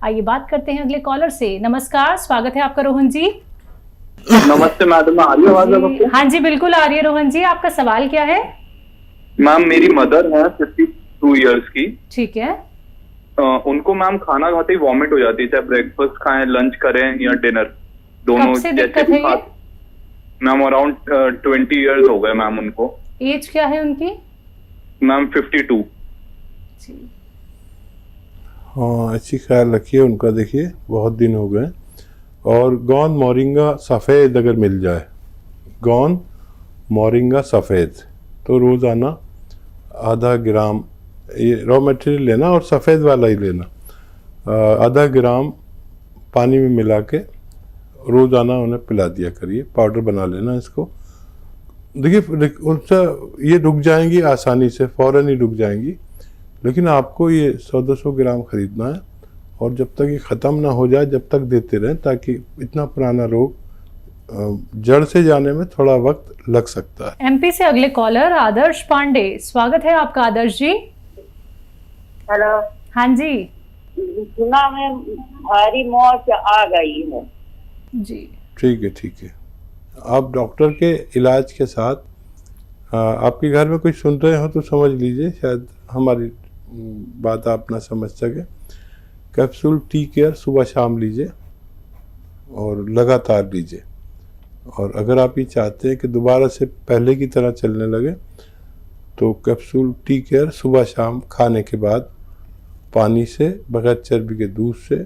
आइए बात करते हैं अगले कॉलर से। नमस्कार, स्वागत है आपका रोहन जी। नमस्ते मैडम, आ रही है आवाज आपको? हाँ जी बिल्कुल आ रही है रोहन जी। आपका सवाल क्या है? मैम मेरी मदर है 52 इयर्स की। ठीक है। उनको मैम खाना खाते ही वॉमिट हो जाती है, चाहे ब्रेकफास्ट खाएं, लंच करें या डिनर, दोनों कब से जैसे दिक्कत भी है ये? मैम अराउंड 20 इयर्स हो गए मैम उनको। एज क्या है उनकी? मैम 52। जी। हाँ, अच्छी ख्याल रखिए उनका। देखिए बहुत दिन हो गए। और गोंद मोरिंगा सफ़ेद अगर मिल जाए, गोंद मोरिंगा सफ़ेद, तो रोज़ाना आधा ग्राम ये रॉ मटेरियल लेना और सफ़ेद वाला ही लेना। आधा ग्राम पानी में मिला के रोज़ाना उन्हें पिला दिया करिए। पाउडर बना लेना इसको। देखिए उनसे ये रुक जाएंगी आसानी से, फ़ौरन ही रुक जाएंगी, लेकिन आपको ये 100-200 ग्राम ख़रीदना है और जब तक ये ख़त्म ना हो जाए जब तक देते रहें, ताकि इतना पुराना रोग जड़ से जाने में थोड़ा वक्त लग सकता है। एमपी से अगले कॉलर आदर्श पांडे, स्वागत है आपका आदर्श जी। हेलो। हाँ जी सुना मैं भारी मौत आ गई है जी। ठीक है। आप डॉक्टर के इलाज के साथ आपके घर में कोई सुन रहे हो तो समझ लीजिए, शायद हमारी बात आप ना समझ सके। कैप्सूल टी केयर सुबह शाम लीजिए और लगातार लीजिए। और अगर आप ये चाहते हैं कि दोबारा से पहले की तरह चलने लगे, तो कैप्सूल टी केयर सुबह शाम खाने के बाद पानी से, बगैर चर्बी के दूध से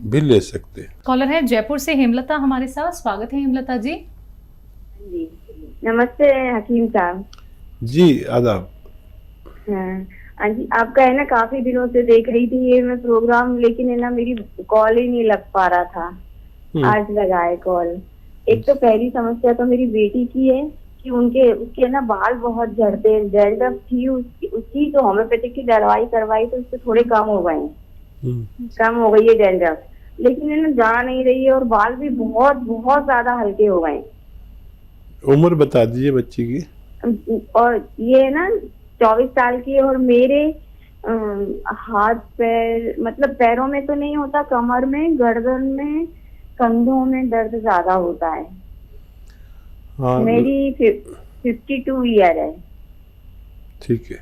भी ले सकते हैं। कॉलर है जयपुर से हेमलता हमारे साथ, स्वागत है हेमलता जी। जी नमस्ते हकीम साहब जी। आदाब। हाँ जी, आपका है ना काफी दिनों से देख रही थी ये मैं प्रोग्राम, लेकिन है ना मेरी कॉल ही नहीं लग पा रहा था। आज लगाए कॉल। एक तो पहली समस्या तो मेरी बेटी की है कि उसके ना बाल बहुत झड़ते हैं। डैंड्रफ थी उसकी तो होम्योपैथिक की दवाई करवाई तो उससे थोड़े कम हो गए, कम हो गई है डैंड्रफ, लेकिन है ना जा नहीं रही है और बाल भी बहुत बहुत ज्यादा हल्के हो गए। उम्र बता दीजिए बच्ची की। और ये ना 24 साल की है और मेरे हाथ पैर, मतलब पैरों में तो नहीं होता, कमर में, गर्दन में, कंधों में दर्द ज्यादा होता है। हाँ, मेरी 52 ईयर है। ठीक है।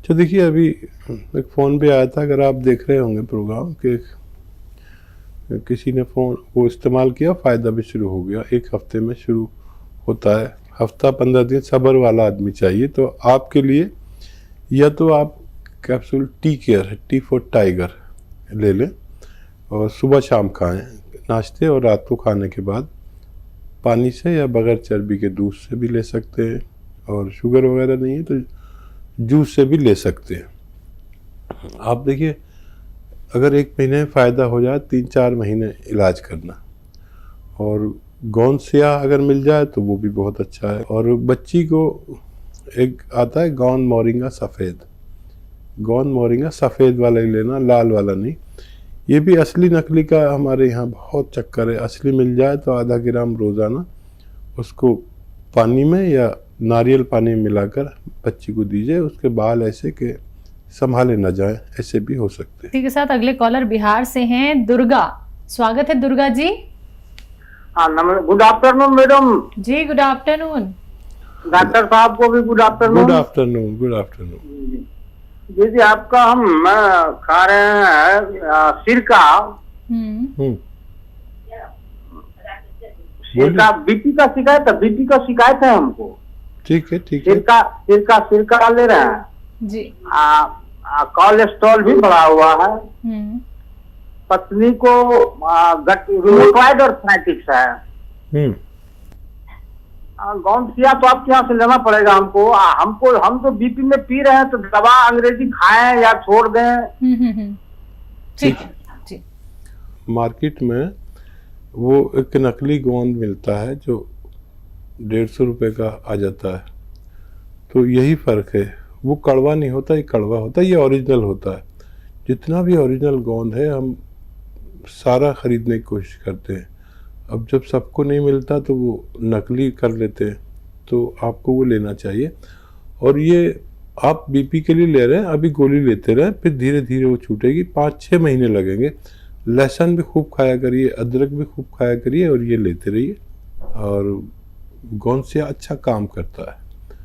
तो देखिए अभी एक फ़ोन पे आया था, अगर आप देख रहे होंगे प्रोग्राम, कि किसी ने फ़ोन को इस्तेमाल किया, फ़ायदा भी शुरू हो गया। 1 हफ्ते में शुरू होता है, हफ्ता 15 दिन सब्र वाला आदमी चाहिए। तो आपके लिए या तो आप capsule tea care, T for tiger ले लें और सुबह शाम खाएं, नाश्ते और रात को खाने के बाद पानी से या बगैर चर्बी के दूध से भी ले सकते हैं। और शुगर वगैरह नहीं है तो जूस से भी ले सकते हैं। आप देखिए अगर 1 महीने में फ़ायदा हो जाए, 3-4 महीने इलाज करना। और गोंद स्याह अगर मिल जाए तो वो भी बहुत अच्छा है। और बच्ची को एक आता है गोंद मोरिंगा सफ़ेद, गोंद मोरिंगा सफ़ेद वाला ही लेना, लाल वाला नहीं। ये भी असली नकली का हमारे यहाँ बहुत चक्कर है। असली मिल जाए तो आधा ग्राम रोज़ाना उसको पानी में या नारियल पानी में मिलाकर बच्ची को दीजिए। उसके बाल ऐसे कि संभाले न जाए, ऐसे भी हो सकते हैं। इसी के साथ अगले कॉलर बिहार से हैं दुर्गा, स्वागत है दुर्गा जी। हाँ good afternoon madam ji. Good afternoon. Doctor साहब को भी good afternoon. Good afternoon. Good afternoon. दीदी आपका हम खा रहे हैं सिरका। सिरका बीपी का शिकायत है, बीपी का शिकायत है हमको। ठीक है। सिरका ले रहे हैं जी। कोलेस्ट्रॉल भी बढ़ा हुआ है। पत्नी को रूमेटॉइड और आर्थराइटिस है। गोंद स्याह तो आपके यहाँ से लेना पड़ेगा हमको। हम तो बीपी में पी रहे हैं, तो दवा अंग्रेजी खाएं या छोड़ दें। ठीक है। मार्केट में वो एक नकली गोंद मिलता है जो 150 रुपये का आ जाता है। तो यही फ़र्क है, वो कड़वा नहीं होता, ये कड़वा होता है, ये ओरिजिनल होता है। जितना भी ओरिजिनल गोंद है हम सारा ख़रीदने की कोशिश करते हैं। अब जब सबको नहीं मिलता तो वो नकली कर लेते हैं, तो आपको वो लेना चाहिए। और ये आप बीपी के लिए ले रहे हैं, अभी गोली लेते रहे, फिर धीरे धीरे वो छूटेगी। 5-6 महीने लगेंगे। लहसुन भी खूब खाया करिए, अदरक भी खूब खाया करिए और ये लेते रहिए। और गोंसिया अच्छा काम करता है,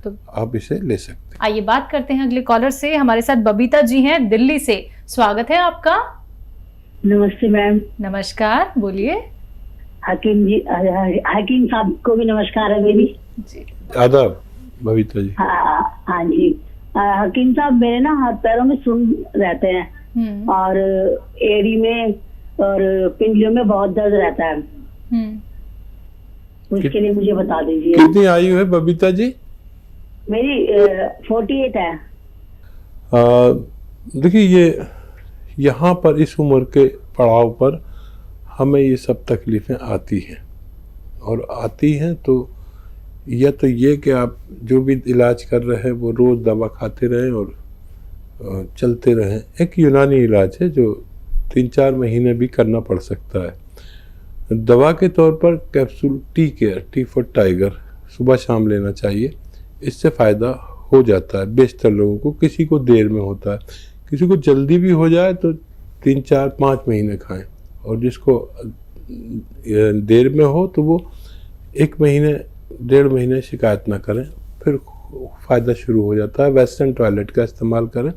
तो आप इसे ले सकते हैं। आइए बात करते हैं अगले कॉलर से। हमारे साथ बबीता जी हैं दिल्ली से। स्वागत है आपका। नमस्ते मैम। नमस्कार, बोलिए। हकीम जी, हकीम साहब को भी नमस्कार है मेरी। जी आदाब बबीता जी। हाँ जी। हकीम साहब, मेरे ना हाथ पैरों में सुन रहते हैं और एड़ी में और पिंडलियों में बहुत दर्द रहता है। उसके लिए मुझे बता दीजिए। कितनी आयु है बबीता जी? मेरी 48 है। देखिए, ये यहाँ पर इस उम्र के पड़ाव पर हमें ये सब तकलीफ़ें आती हैं, और आती हैं तो या तो ये कि आप जो भी इलाज कर रहे हैं वो रोज़ दवा खाते रहें और चलते रहें। एक यूनानी इलाज है जो 3-4 महीने भी करना पड़ सकता है। दवा के तौर पर capsule tea care, T for tiger, सुबह शाम लेना चाहिए। इससे फ़ायदा हो जाता है बेशतर लोगों को। किसी को देर में होता है, किसी को जल्दी भी हो जाए तो 3-4-5 महीने खाएं, और जिसको देर में हो तो वो 1 महीने 1.5 महीने शिकायत ना करें, फिर फ़ायदा शुरू हो जाता है। वेस्टर्न टॉयलेट का इस्तेमाल करें,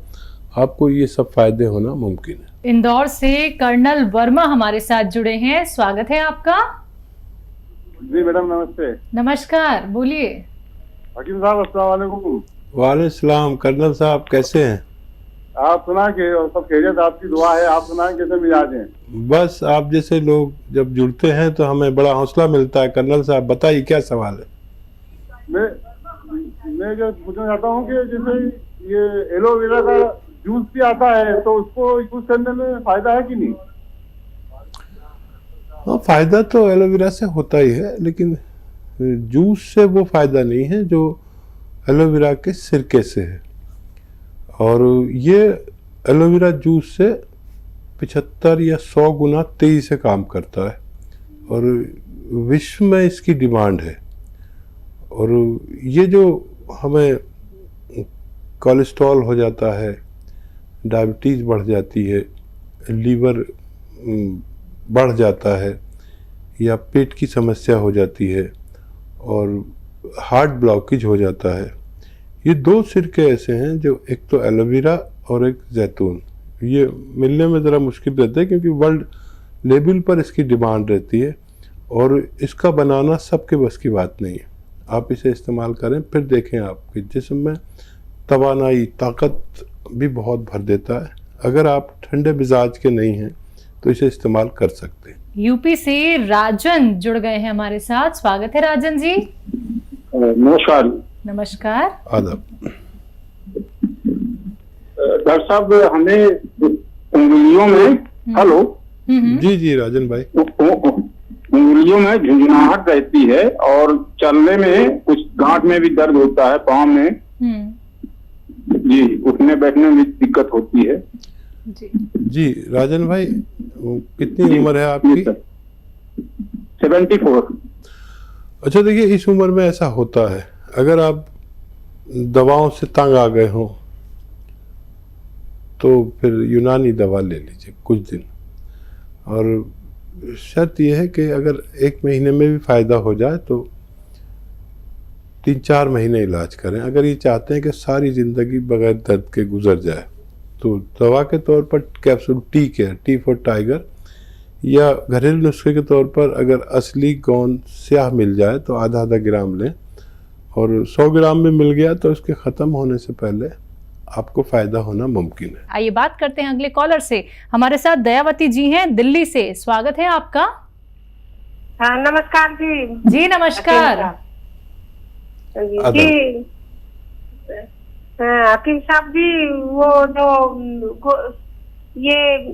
आपको ये सब फ़ायदे होना मुमकिन है। इंदौर से कर्नल वर्मा हमारे साथ जुड़े हैं। स्वागत है आपका। जी मैडम, नमस्ते। नमस्कार, बोलिए। हकीम साहब, अस्सलाम वालेकुम। वालेकुम सलाम। कर्नल साहब कैसे हैं? आप सुना के सब खैरियत, आपकी दुआ है। आप सुना कैसे मिजाज हैं? बस आप जैसे लोग जब जुड़ते हैं तो हमें बड़ा हौसला मिलता है। कर्नल साहब बताइए, क्या सवाल है? मैं जो पूछना चाहता हूँ कि जैसे ये एलोवेरा का जूस भी आता है, तो उसको यूज करने में फायदा है कि नहीं? हाँ, फायदा तो एलोवेरा से होता ही है, लेकिन जूस से वो फायदा नहीं है जो एलोवेरा के सिरके से है। और ये एलोवेरा जूस से 75 या 100 गुना तेजी से काम करता है, और विश्व में इसकी डिमांड है। और ये जो हमें कोलेस्ट्रॉल हो जाता है, डायबिटीज़ बढ़ जाती है, लीवर बढ़ जाता है, या पेट की समस्या हो जाती है, और हार्ट ब्लॉकेज हो जाता है, ये 2 सिरके ऐसे हैं जो, एक तो एलोवेरा और एक जैतून, ये मिलने में ज़रा मुश्किल रहता है क्योंकि वर्ल्ड लेवल पर इसकी डिमांड रहती है, और इसका बनाना सबके बस की बात नहीं है। आप इसे इस्तेमाल करें, फिर देखें आपके जिस्म में तवानाई, ताकत भी बहुत भर देता है। अगर आप ठंडे मिजाज के नहीं हैं तो इसे इस्तेमाल कर सकते हैं। यूपी से राजन जुड़ गए हैं हमारे साथ। स्वागत है राजन जी। नमस्कार। नमस्कार, आदाब। डॉक्टर साहब, हमें उंगलियों में हेलो जी जी राजन भाई। उंगलियों में झुंझुनाहट रहती है और चलने में कुछ गांठ में भी दर्द होता है, पाँव में जी, उठने बैठने में दिक्कत होती है। जी राजन भाई, कितनी उम्र है आपकी? 74। अच्छा, देखिए, इस उम्र में ऐसा होता है। अगर आप दवाओं से तंग आ गए हों तो फिर यूनानी दवा ले लीजिए कुछ दिन, और शर्त यह है कि अगर 1 महीने में भी फ़ायदा हो जाए तो 3-4 महीने इलाज करें। अगर ये चाहते हैं कि सारी ज़िंदगी बगैर दर्द के गुजर जाए तो दवा के तौर पर capsule tea care, T for tiger, या घरेलू नुस्खे के तौर पर अगर असली गोंद स्याह मिल जाए तो आधा ग्राम लें, और 100 ग्राम में मिल गया तो उसके ख़त्म होने से पहले आपको फ़ायदा होना मुमकिन है। आइए बात करते हैं अगले कॉलर से। हमारे साथ दयावती जी हैं दिल्ली से। स्वागत है आपका। हाँ, नमस्कार जी। जी नमस्कार। जी हकीम साहब जी, वो जो ये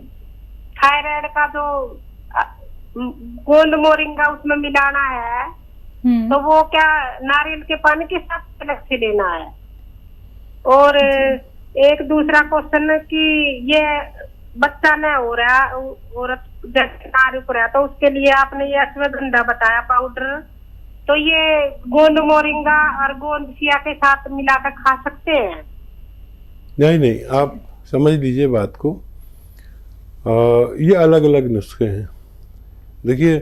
थायराइड का जो गोंद मोरिंगा उसमें मिलाना है, तो वो क्या नारियल के पानी के साथ अलग से लेना है? और एक दूसरा क्वेश्चन कि ये बच्चा न हो रहा, औरत जैसे नारी हो रहा, तो उसके लिए आपने ये अश्वगंधा बताया पाउडर, तो ये गोंद मोरिंगा और गोंद सिया के साथ मिलाकर खा सकते हैं? नहीं, आप समझ लीजिए बात को। ये अलग अलग नुस्खे हैं। देखिए,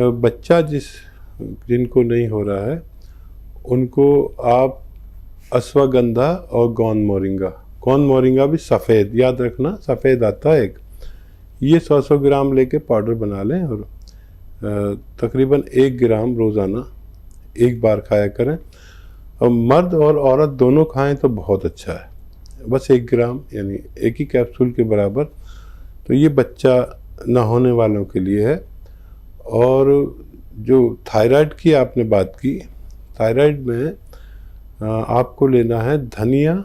बच्चा जिनको नहीं हो रहा है उनको आप अश्वगंधा और गौन मोरिंगा भी सफ़ेद, याद रखना सफ़ेद आता है एक, ये 100 ग्राम लेके पाउडर बना लें और तकरीबन 1 ग्राम रोज़ाना एक बार खाया करें। और मर्द और औरत दोनों खाएं तो बहुत अच्छा है। बस 1 ग्राम यानी एक ही कैप्सूल के बराबर। तो ये बच्चा ना होने वालों के लिए है। और जो थायराइड की आपने बात की, थायराइड में आपको लेना है धनिया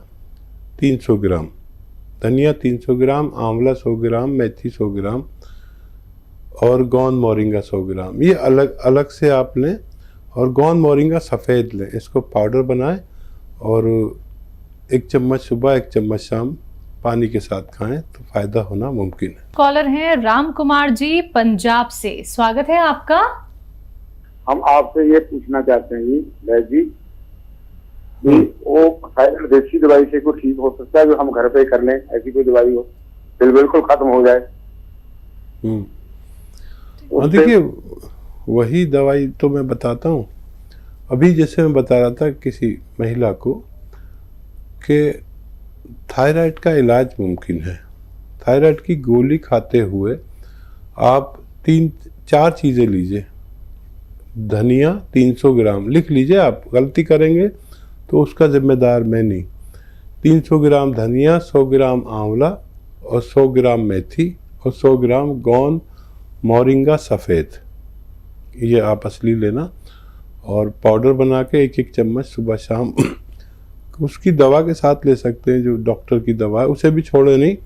300 ग्राम, आंवला 100 ग्राम, मेथी 100 ग्राम और गौन मोरिंगा 100 ग्राम। ये अलग अलग से आप लें और गौन मोरिंगा सफ़ेद लें। इसको पाउडर बनाएं और 1 चम्मच सुबह 1 चम्मच शाम पानी के साथ खाएं तो फ़ायदा होना मुमकिन है। कॉलर हैं राम कुमार जी पंजाब से, स्वागत है आपका। हम आपसे ये पूछना चाहते हैं जी भैया जी, वो थायराइड देसी दवाई से कोई ठीक हो सकता है जो हम घर पे कर लें? ऐसी कोई दवाई हो बिल्कुल खत्म हो जाए? देखिए, वही दवाई तो मैं बताता हूँ। अभी जैसे मैं बता रहा था किसी महिला को कि थायराइड का इलाज मुमकिन है। थायराइड की गोली खाते हुए आप 3-4 चीज़ें लीजिए। धनिया 300 ग्राम लिख लीजिए, आप गलती करेंगे तो उसका जिम्मेदार मैं नहीं। 300 ग्राम धनिया, 100 ग्राम आंवला और 100 ग्राम मेथी और 100 ग्राम गौन मोरिंगा सफ़ेद, ये आप असली लेना और पाउडर बना के 1-1 चम्मच सुबह शाम उसकी दवा के साथ ले सकते हैं। जो डॉक्टर की दवा है उसे भी छोड़े नहीं,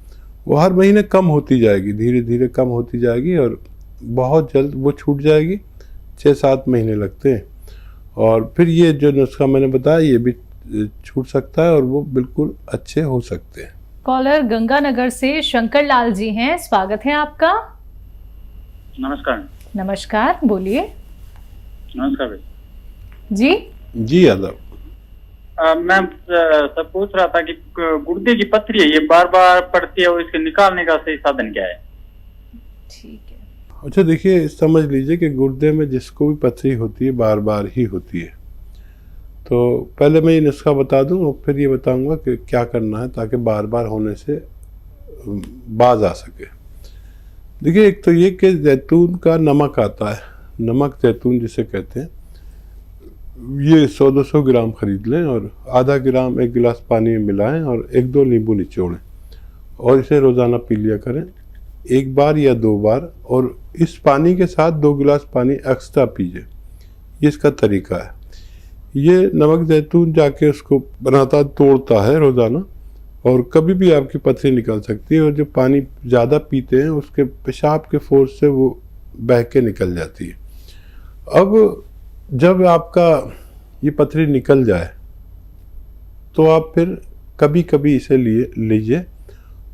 वो हर महीने कम होती जाएगी, धीरे धीरे कम होती जाएगी और बहुत जल्द वो छूट जाएगी। 6-7 महीने लगते हैं और फिर ये जो नुस्खा मैंने बताया ये भी छूट सकता है और वो बिल्कुल अच्छे हो सकते हैं। कॉलर गंगानगर से शंकर लाल जी हैं, स्वागत है आपका। नमस्कार। नमस्कार, बोलिए। नमस्कार भाई जी। आदाब। मैं सब पूछ रहा था कि गुर्दे की पथरी है, ये बार बार पड़ती है और इसके निकालने का सही साधन क्या है? ठीक है। अच्छा, देखिए, समझ लीजिए कि गुर्दे में जिसको भी पथरी होती है बार बार ही होती है। तो पहले मैं ये नुस्खा बता दूं और फिर ये बताऊंगा कि क्या करना है ताकि बार बार होने से बाज आ सके। देखिए, एक तो ये कि जैतून का नमक आता है, नमक जैतून जिसे कहते हैं, ये 100-200 ग्राम खरीद लें और आधा ग्राम 1 गिलास पानी में मिलाएं और 1-2 नींबू निचोड़ें और इसे रोज़ाना पी लिया करें 1 बार या 2 बार। और इस पानी के साथ 2 गिलास पानी एक्स्ट्रा पीजिए, ये इसका तरीका है। ये नमक जैतून जाके उसको बनाता तोड़ता है रोज़ाना और कभी भी आपकी पथरी निकल सकती है। और जो पानी ज़्यादा पीते हैं उसके पेशाब के फोर्स से वो बह के निकल जाती है। अब जब आपका ये पथरी निकल जाए तो आप फिर कभी कभी इसे लीजिए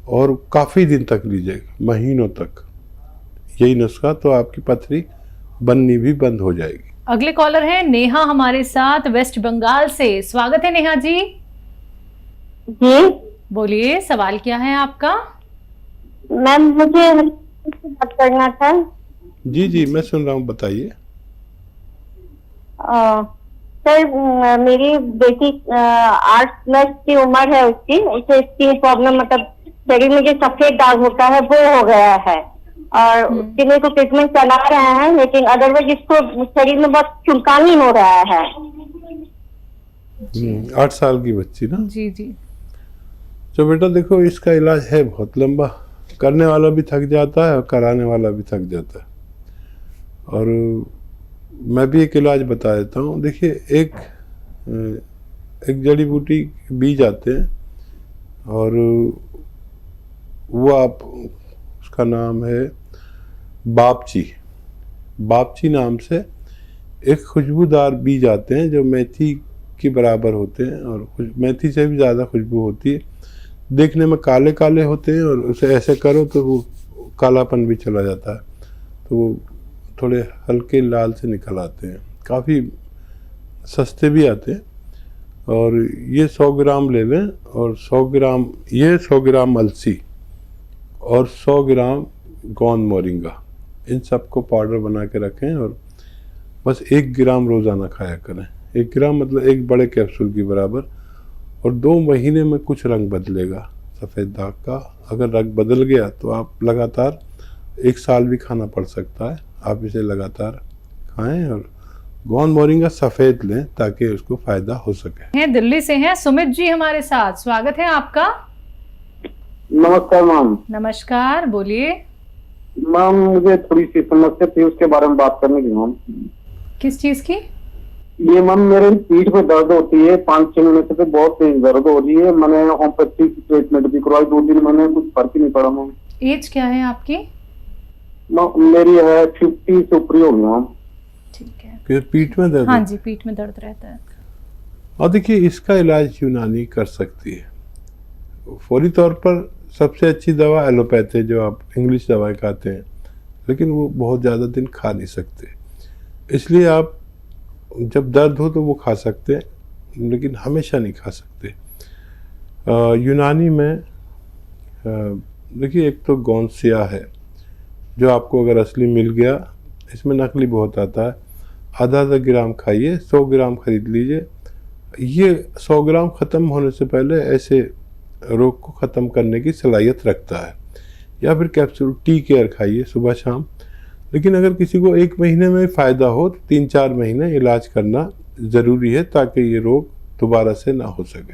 और काफ़ी दिन तक लीजिए, महीनों तक, यही नुस्खा, तो आपकी पथरी बननी भी बंद हो जाएगी। अगले कॉलर हैं नेहा हमारे साथ वेस्ट बंगाल से, स्वागत है नेहा जी। जी बोलिए, सवाल क्या है आपका? मैम, मुझे बात करना था। जी, मैं सुन रहा हूँ, बताइए। सर, मेरी बेटी 8+ की उम्र है उसकी, उसे स्किन प्रॉब्लम, मतलब शरीर में जो सफेद दाग होता है वो हो गया है और उसके लिए तो ट्रीटमेंट चला रहे हैं, लेकिन अदरवाइज इसको शरीर में बहुत चुनकानी हो रहा है। 8 साल की बच्ची ना? जी। तो बेटा देखो, इसका इलाज है बहुत लंबा, करने वाला भी थक जाता है और कराने वाला भी थक जाता है। और मैं भी एक इलाज बता देता हूँ। देखिए, एक जड़ी बूटी बीज आते हैं और वो उसका नाम है बापची नाम से एक खुशबूदार बीज आते हैं जो मेथी के बराबर होते हैं और मेथी से भी ज़्यादा खुशबू होती है। देखने में काले काले होते हैं और उसे ऐसे करो तो वो कालापन भी चला जाता है, तो वो थोड़े हल्के लाल से निकल आते हैं, काफ़ी सस्ते भी आते हैं। और ये 100 ग्राम ले लें, और 100 ग्राम अलसी और 100 ग्राम गोंद मोरिंगा, इन सबको पाउडर बना के रखें और बस 1 ग्राम रोज़ाना खाया करें। 1 ग्राम मतलब 1 बड़े कैप्सूल की बराबर। और 2 महीने में कुछ रंग बदलेगा सफ़ेद दाग का। अगर रंग बदल गया तो आप लगातार 1 साल भी खाना पड़ सकता है। आप इसे लगातार खाएं और गोंद मोरिंगा सफ़ेद लें ताकि उसको फ़ायदा हो सके। दिल्ली से हैं सुमित जी हमारे साथ, स्वागत है आपका। नमस्कार मैम। नमस्कार, बोलिए। मैम मुझे थोड़ी सी समस्या थी, उसके बारे में बात करने की मैम। किस चीज की? ये मैम मेरे पीठ में दर्द होती है, 5-6 महीने से बहुत तेज दर्द हो रही है। मैंने होम्योपैथी ट्रीटमेंट भी करवाई 2 दिन, मैंने कुछ फर्क ही नहीं पड़ा मैम। एज क्या है आपकी? मेरी है 50 से ऊपर हो गई मैम। ठीक है। फिर पीठ में दर्द? हाँ जी, पीठ में दर्द रहता है। और देखिए इसका इलाज यूनानी कर सकती है। फौरी तौर पर सबसे अच्छी दवा एलोपैथी है, जो आप इंग्लिश दवाएं खाते हैं, लेकिन वो बहुत ज़्यादा दिन खा नहीं सकते। इसलिए आप जब दर्द हो तो वो खा सकते हैं, लेकिन हमेशा नहीं खा सकते। यूनानी में देखिए एक तो गोंद स्याह है, जो आपको अगर असली मिल गया, इसमें नकली बहुत आता है। आधा ग्राम खाइए, 100 ग्राम खरीद लीजिए। ये 100 ग्राम ख़त्म होने से पहले ऐसे रोग को ख़त्म करने की सलाहियत रखता है। या फिर कैप्सूल टी केयर खाइए सुबह शाम। लेकिन अगर किसी को 1 महीने में फ़ायदा हो तो 3-4 महीने इलाज करना ज़रूरी है, ताकि ये रोग दोबारा से ना हो सके।